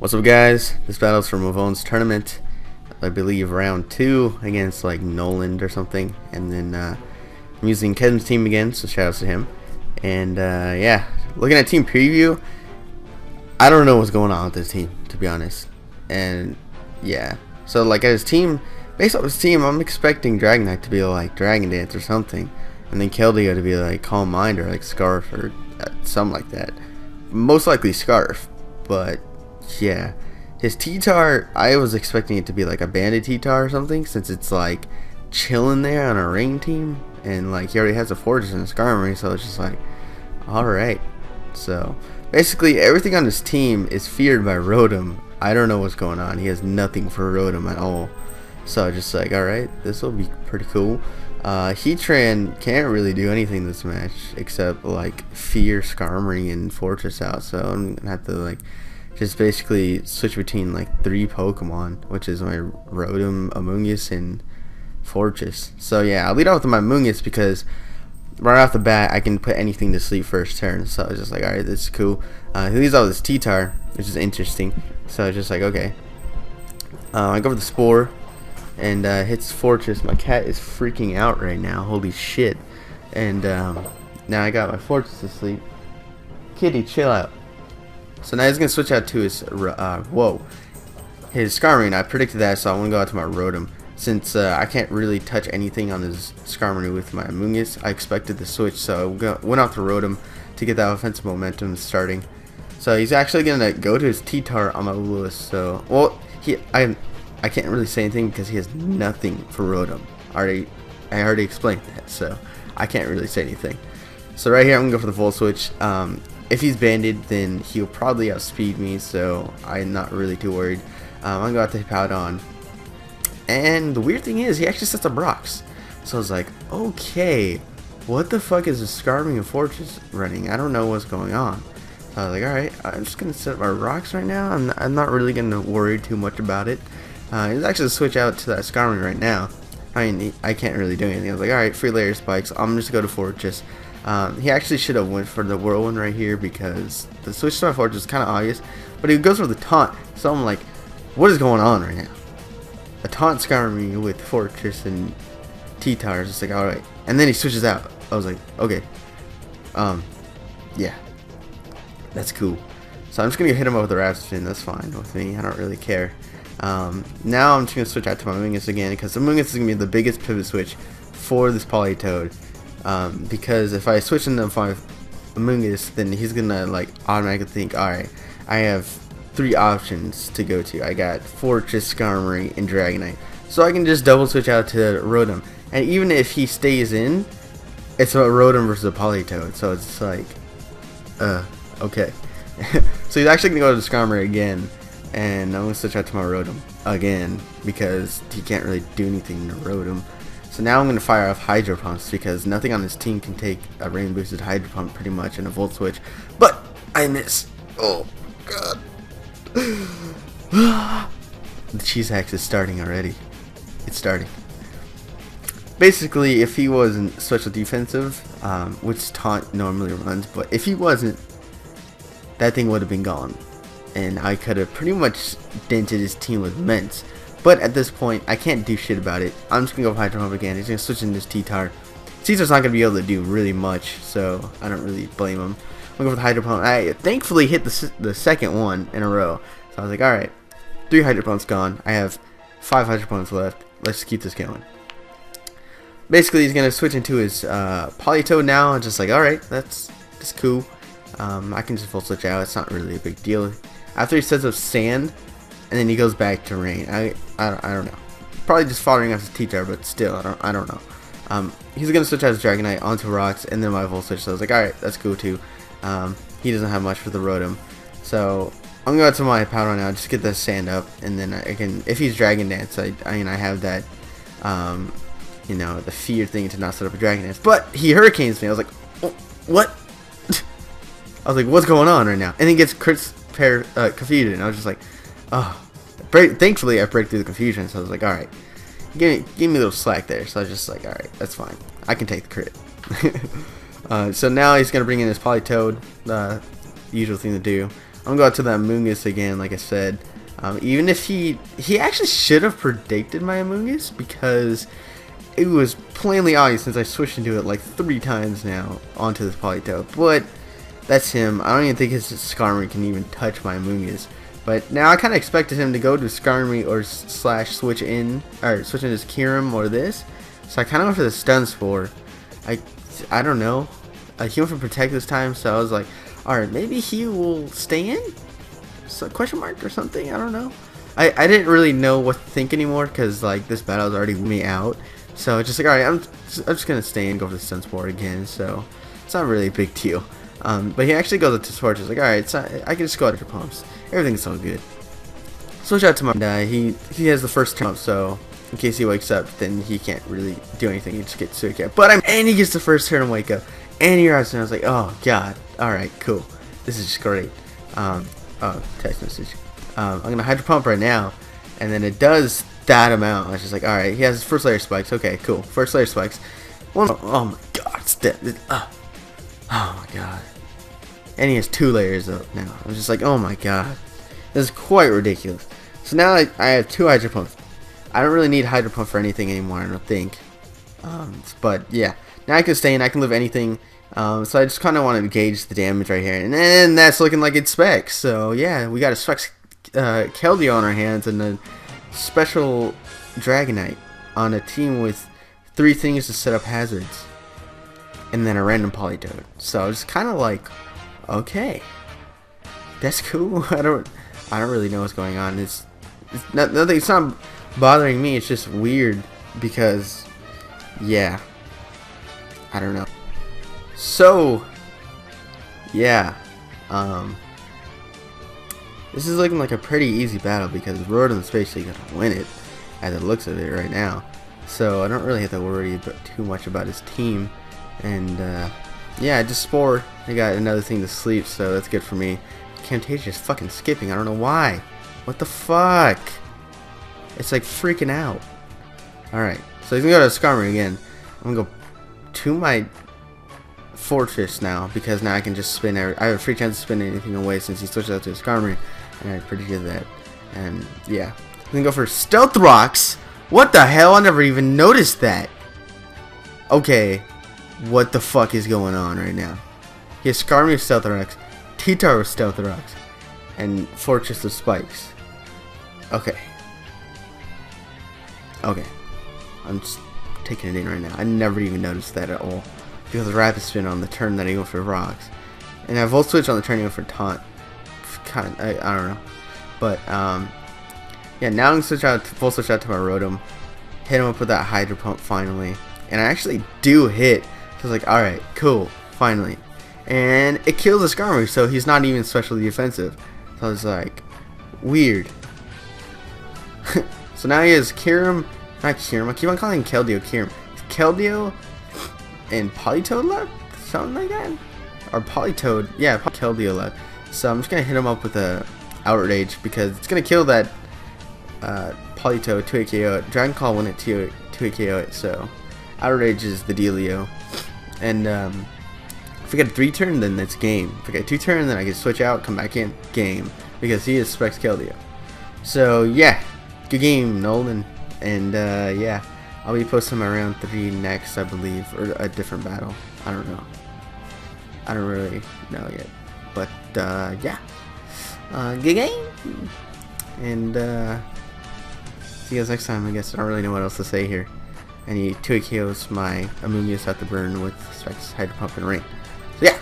What's up, guys? This battle's for Mulvone's tournament. I believe round 2 against like Noland or something. And then I'm using Kevin's team again, so shout outs to him. And yeah, looking at team preview, I don't know what's going on with this team, to be honest. And yeah, so like at his team, based off his team, I'm expecting Dragon Knight to be like Dragon Dance or something, and then Keldeo to be like Calm Mind or like Scarf or something like that. Most likely Scarf, but yeah, his T-Tar, I was expecting it to be like a banded T-Tar or something, since it's like chilling there on a ring team, and like he already has a Fortress and a Skarmory, so it's just like, alright. So basically everything on his team is feared by Rotom. I don't know what's going on. He has nothing for Rotom at all. So just like, alright, this will be pretty cool. Heatran can't really do anything this match except like fear Skarmory and Fortress out, so I'm gonna have to like just basically switch between like 3 Pokemon, which is my Rotom, Amoonguss, and Fortress. So yeah, I'll lead off with my Amoonguss because right off the bat I can put anything to sleep first turn. So I was just like, alright, this is cool. He leads off with this T-Tar, which is interesting. So I was just like, okay. I go for the Spore and hits Fortress. My cat is freaking out right now. Holy shit. And now I got my Fortress to sleep. Kitty, chill out. So now he's going to switch out to his, his Skarmory, and I predicted that, so I want to go out to my Rotom. Since I can't really touch anything on his Skarmory with my Amoonguss, I expected the switch, so I went off to Rotom to get that offensive momentum starting. So he's actually going to go to his T-Tar on my Lewis, so, well, I can't really say anything because he has nothing for Rotom. I already explained that, so I can't really say anything. So right here I'm going to go for the Volt Switch. If he's banded, then he'll probably outspeed me, so I'm not really too worried. I'm going to go out to Hippowdon. And the weird thing is, he actually sets up rocks. So I was like, okay, what the fuck is a Skarmory and Fortress running? I don't know what's going on. So I was like, alright, I'm just going to set up my rocks right now. I'm not really going to worry too much about it. He's actually switch out to that Skarmory right now. I mean, I can't really do anything. I was like, alright, free layer spikes. I'm just going to go to Fortress. He actually should have went for the Whirlwind right here because the switch to my Fortress is kind of obvious, but he goes for the taunt. So I'm like, what is going on right now? A taunt Skarmory with Fortress and T-Tar is just like, alright. And then he switches out. I was like, okay. Yeah. That's cool. So I'm just going to hit him up with the Rapid Spin. That's fine with me. I don't really care. Now I'm just going to switch out to my Amoonguss again because the Amoonguss is going to be the biggest pivot switch for this Politoed. Because if I switch into Amoonguss, then he's gonna like automatically think, alright, I have 3 options to go to. I got Fortress, Skarmory, and Dragonite. So I can just double switch out to Rotom. And even if he stays in, it's a Rotom versus a Politoed. So it's like, okay. So he's actually gonna go to Skarmory again. And I'm gonna switch out to my Rotom again because he can't really do anything to Rotom. So now I'm going to fire off Hydro Pumps because nothing on this team can take a rain boosted Hydro Pump pretty much and a Volt Switch. But I miss. Oh god. The Cheese Hacks is starting already. It's starting. Basically, if he wasn't special defensive, which Taunt normally runs, but if he wasn't, that thing would have been gone. And I could have pretty much dented his team with Ments. But at this point, I can't do shit about it. I'm just going to go with Hydro Pump again. He's going to switch into this T-Tar. T-Tar's not going to be able to do really much, so I don't really blame him. I'm going to go with Hydro Pump. I thankfully hit the second one in a row. So I was like, alright, 3 Hydro Pumps gone. I have 5 Hydro Pumps left. Let's keep this going. Basically, he's going to switch into his Politoed now. I'm just like, alright, that's cool. I can just full switch out. It's not really a big deal. After he sets up Sand, and then he goes back to rain. I don't know. Probably just following off his T-Tar, but still, I don't know. He's gonna switch out his Dragonite onto rocks, and then my Volt Switch. So I was like, alright, that's cool too. He doesn't have much for the Rotom, so I'm gonna go to my Powder now, just get the Sand up, and then I can, if he's Dragon Dance, I mean, I have that, you know, the fear thing to not set up a Dragon Dance. But he Hurricanes me. I was like, oh, what? I was like, what's going on right now? And he gets confused, and I was just like, oh. Thankfully I break through the confusion, so I was like, alright, give me a little slack there. So I was just like, alright, that's fine, I can take the crit. So now he's going to bring in his Politoed, the usual thing to do. I'm gonna go out to the Amoonguss again, like I said. Even if he actually should have predicted my Amoonguss, because it was plainly obvious since I switched into it like 3 times now onto this Politoed. But that's him. I don't even think his Skarmory can even touch my Amoonguss. But now I kind of expected him to go to Skarmory or slash switch in his Kyurem or this. So I kind of went for the Stun Spore. I don't know. He went for Protect this time, so I was like, alright, maybe he will stay in? So, question mark or something? I don't know. I didn't really know what to think anymore because like this battle is already me out. So it's just like, alright, I'm just gonna stay and go for the Stun Spore again. So it's not really a big deal. But he actually goes up to Torch. He's like, alright, I can just go out your pumps. Everything's so good. Switch out to my he has the first turn up, so in case he wakes up, then he can't really do anything. He just gets to wake up. And he gets the first turn and wake up. And he arrives, and I was like, oh god, alright, cool. This is just great. Oh, text message. I'm gonna Hydro Pump right now, and then it does that amount. I was just like, alright, he has his first layer spikes. Okay, cool. First layer spikes. Oh my god, it's dead. Oh my god. And he has 2 layers up now. I was just like, oh my god. This is quite ridiculous. So now I have 2 Hydro Pumps. I don't really need Hydro Pump for anything anymore, I don't think. But yeah, now I can stay in, I can live anything. So I just kind of wanted to gauge the damage right here. And then that's looking like it's Specs. So yeah, we got a Specs Keldeo on our hands and a special Dragonite on a team with 3 things to set up hazards. And then a random Politoed. So it's kind of like, okay, that's cool. I don't really know what's going on. It's not bothering me. It's just weird because, yeah, I don't know. So, yeah, this is looking like a pretty easy battle because Rotom's basically gonna win it, as it looks of it right now. So I don't really have to worry too much about his team. And yeah, I just Spore. I got another thing to sleep, so that's good for me. Camtasia is fucking skipping. I don't know why. What the fuck? It's like freaking out. Alright, so he's gonna go to Skarmory again. I'm gonna go to my Fortress now, because now I can just spin I have a free chance to spin anything away since he switched out to his Skarmory, and I predicted that. And yeah, I'm gonna go for Stealth Rocks. What the hell? I never even noticed that. Okay, what the fuck is going on right now? He has Skarmory with Stealth Rocks, T-Tar with Stealth Rocks, and Fortress with Spikes. Okay. Okay. I'm just taking it in right now. I never even noticed that at all. Because of Rapid Spin on the turn that I go for Rocks. And I Volt Switch on the turn I go for Taunt. I don't know. But, yeah, now I'm going to Volt Switch out to my Rotom. Hit him up with that Hydro Pump finally. And I actually do hit. So I was like, alright, cool. Finally. And it kills the Skarmory, so he's not even specially defensive. So I was like, weird. So now he has Kyurem. Not Kyurem. I keep on calling him Keldeo Kyurem. Keldeo and Politoed left? Something like that? Or Politoed. Yeah, Keldeo left. So I'm just going to hit him up with a Outrage because it's going to kill that Politoed 2 KO it. Dragon Claw win it 2 KO it. So Outrage is the dealio. And if I get a 3 turn, then it's game. If I get a 2 turn, then I can switch out, come back in, game. Because he is Specs Keldeo. So yeah, good game, Nolan. And yeah, I'll be posting my round 3 next, I believe, or a different battle. I don't know. I don't really know yet. But yeah, good game. And see you guys next time. I guess I don't really know what else to say here. And he 2 KOs my Amoonguss at the burn with Specs Hydro Pump and Rain. So yeah.